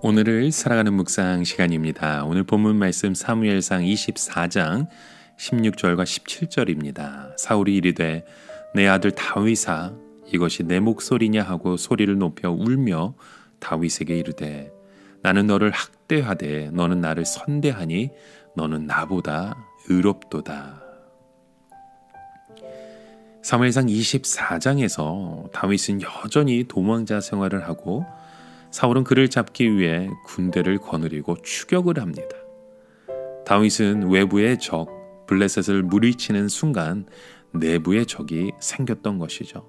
오늘을 살아가는 묵상 시간입니다. 오늘 본문 말씀 사무엘상 24장 16절과 17절입니다. 사울이 이르되 내 아들 다윗아 이것이 내 목소리냐 하고 소리를 높여 울며 다윗에게 이르되 나는 너를 학대하되 너는 나를 선대하니 너는 나보다 의롭도다. 사무엘상 24장에서 다윗은 여전히 도망자 생활을 하고 사울은 그를 잡기 위해 군대를 거느리고 추격을 합니다. 다윗은 외부의 적 블레셋을 물리치는 순간 내부의 적이 생겼던 것이죠.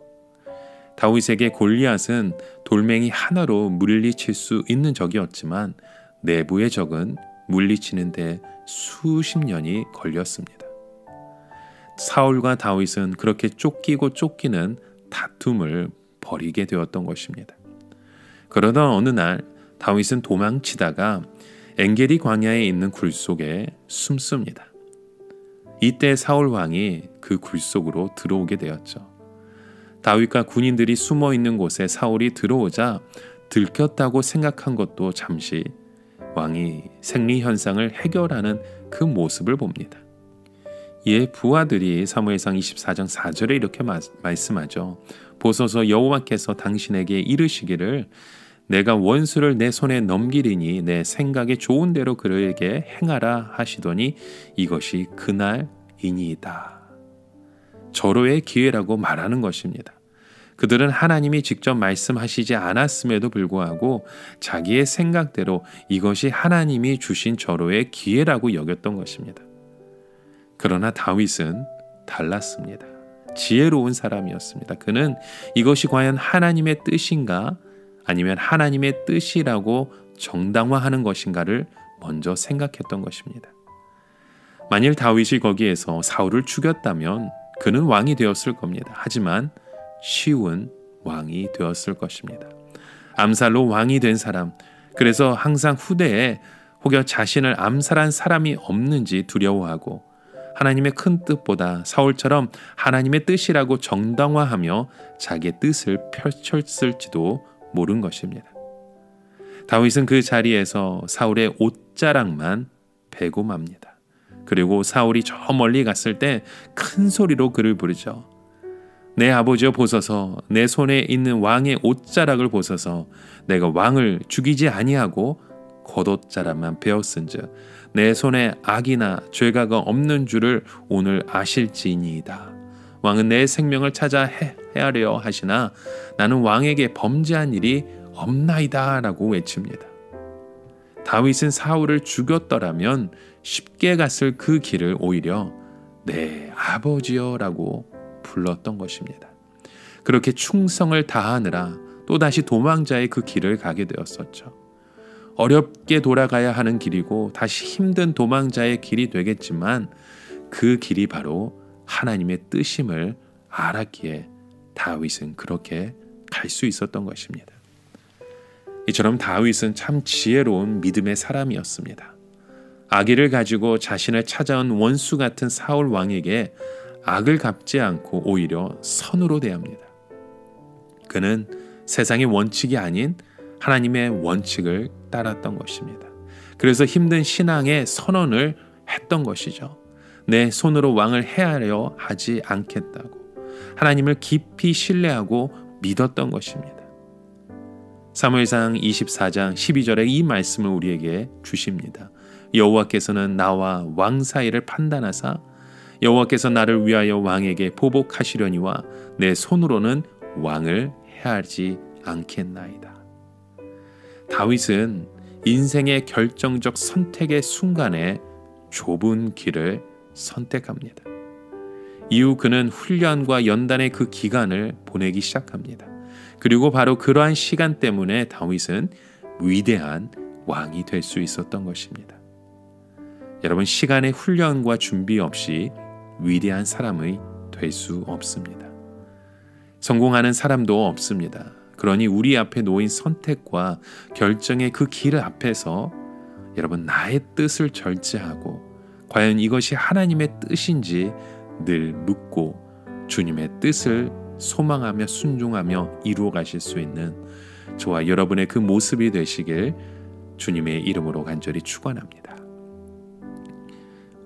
다윗에게 골리앗은 돌멩이 하나로 물리칠 수 있는 적이었지만 내부의 적은 물리치는데 수십 년이 걸렸습니다. 사울과 다윗은 그렇게 쫓기고 쫓기는 다툼을 벌이게 되었던 것입니다. 그러던 어느 날 다윗은 도망치다가 엔게디 광야에 있는 굴 속에 숨습니다. 이때 사울 왕이 그 굴 속으로 들어오게 되었죠. 다윗과 군인들이 숨어 있는 곳에 사울이 들어오자 들켰다고 생각한 것도 잠시 왕이 생리 현상을 해결하는 그 모습을 봅니다. 이에 부하들이 사무엘상 24장 4절에 이렇게 말씀하죠. 보소서 여호와께서 당신에게 이르시기를 내가 원수를 내 손에 넘기리니 내 생각에 좋은 대로 그에게 행하라 하시더니 이것이 그날이니이다. 절호의 기회라고 말하는 것입니다. 그들은 하나님이 직접 말씀하시지 않았음에도 불구하고 자기의 생각대로 이것이 하나님이 주신 절호의 기회라고 여겼던 것입니다. 그러나 다윗은 달랐습니다. 지혜로운 사람이었습니다. 그는 이것이 과연 하나님의 뜻인가 아니면 하나님의 뜻이라고 정당화하는 것인가를 먼저 생각했던 것입니다. 만일 다윗이 거기에서 사울을 죽였다면 그는 왕이 되었을 겁니다. 하지만 시운 왕이 되었을 것입니다. 암살로 왕이 된 사람, 그래서 항상 후대에 혹여 자신을 암살한 사람이 없는지 두려워하고 하나님의 큰 뜻보다 사울처럼 하나님의 뜻이라고 정당화하며 자기의 뜻을 펼쳤을지도 모른 것입니다. 다윗은 그 자리에서 사울의 옷자락만 베고 맙니다. 그리고 사울이 저 멀리 갔을 때 큰 소리로 그를 부르죠. 내 아버지여 보소서 내 손에 있는 왕의 옷자락을 보소서 내가 왕을 죽이지 아니하고 겉옷자락만 베었은즉 내 손에 악이나 죄가가 없는 줄을 오늘 아실지니이다. 왕은 내 생명을 찾아 헤아려 하시나 나는 왕에게 범죄한 일이 없나이다 라고 외칩니다. 다윗은 사울을 죽였더라면 쉽게 갔을 그 길을 오히려 내 아버지여 라고 불렀던 것입니다. 그렇게 충성을 다하느라 또다시 도망자의 그 길을 가게 되었었죠. 어렵게 돌아가야 하는 길이고 다시 힘든 도망자의 길이 되겠지만 그 길이 바로 하나님의 뜻임을 알았기에 다윗은 그렇게 갈 수 있었던 것입니다. 이처럼 다윗은 참 지혜로운 믿음의 사람이었습니다. 악의를 가지고 자신을 찾아온 원수 같은 사울 왕에게 악을 갚지 않고 오히려 선으로 대합니다. 그는 세상의 원칙이 아닌 하나님의 원칙을 따랐던 것입니다. 그래서 힘든 신앙의 선언을 했던 것이죠. 내 손으로 왕을 헤아려 하지 않겠다고 하나님을 깊이 신뢰하고 믿었던 것입니다. 사무엘상 24장 12절에 이 말씀을 우리에게 주십니다. 여호와께서는 나와 왕 사이를 판단하사 여호와께서 나를 위하여 왕에게 보복하시려니와 내 손으로는 왕을 해하지 않겠나이다. 다윗은 인생의 결정적 선택의 순간에 좁은 길을 선택합니다. 이후 그는 훈련과 연단의 그 기간을 보내기 시작합니다. 그리고 바로 그러한 시간 때문에 다윗은 위대한 왕이 될 수 있었던 것입니다. 여러분, 시간의 훈련과 준비 없이 위대한 사람이 될 수 없습니다. 성공하는 사람도 없습니다. 그러니 우리 앞에 놓인 선택과 결정의 그 길 앞에서 여러분 나의 뜻을 절제하고 과연 이것이 하나님의 뜻인지 늘 묻고 주님의 뜻을 소망하며 순종하며 이루어 가실 수 있는 저와 여러분의 그 모습이 되시길 주님의 이름으로 간절히 축원합니다.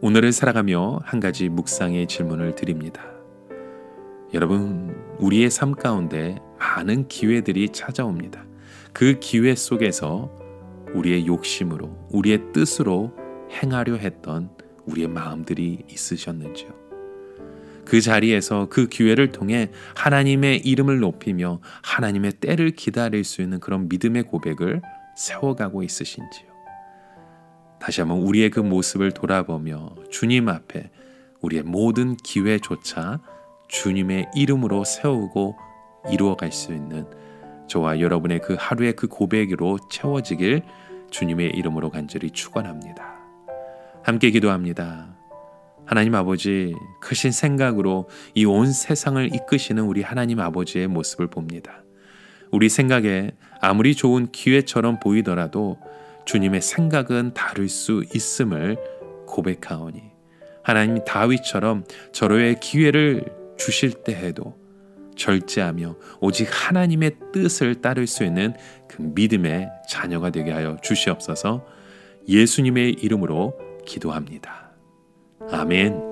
오늘을 살아가며 한 가지 묵상의 질문을 드립니다. 여러분, 우리의 삶 가운데 많은 기회들이 찾아옵니다. 그 기회 속에서 우리의 욕심으로, 우리의 뜻으로 행하려 했던 우리의 마음들이 있으셨는지요? 그 자리에서 그 기회를 통해 하나님의 이름을 높이며 하나님의 때를 기다릴 수 있는 그런 믿음의 고백을 세워가고 있으신지요? 다시 한번 우리의 그 모습을 돌아보며 주님 앞에 우리의 모든 기회조차 주님의 이름으로 세우고 이루어갈 수 있는 저와 여러분의 그 하루의 그 고백으로 채워지길 주님의 이름으로 간절히 축원합니다. 함께 기도합니다. 하나님 아버지, 크신 생각으로 이 온 세상을 이끄시는 우리 하나님 아버지의 모습을 봅니다. 우리 생각에 아무리 좋은 기회처럼 보이더라도 주님의 생각은 다를 수 있음을 고백하오니, 하나님 다윗처럼 절호의 기회를 주실 때에도 절제하며 오직 하나님의 뜻을 따를 수 있는 그 믿음의 자녀가 되게 하여 주시옵소서. 예수님의 이름으로 기도합니다. 아멘.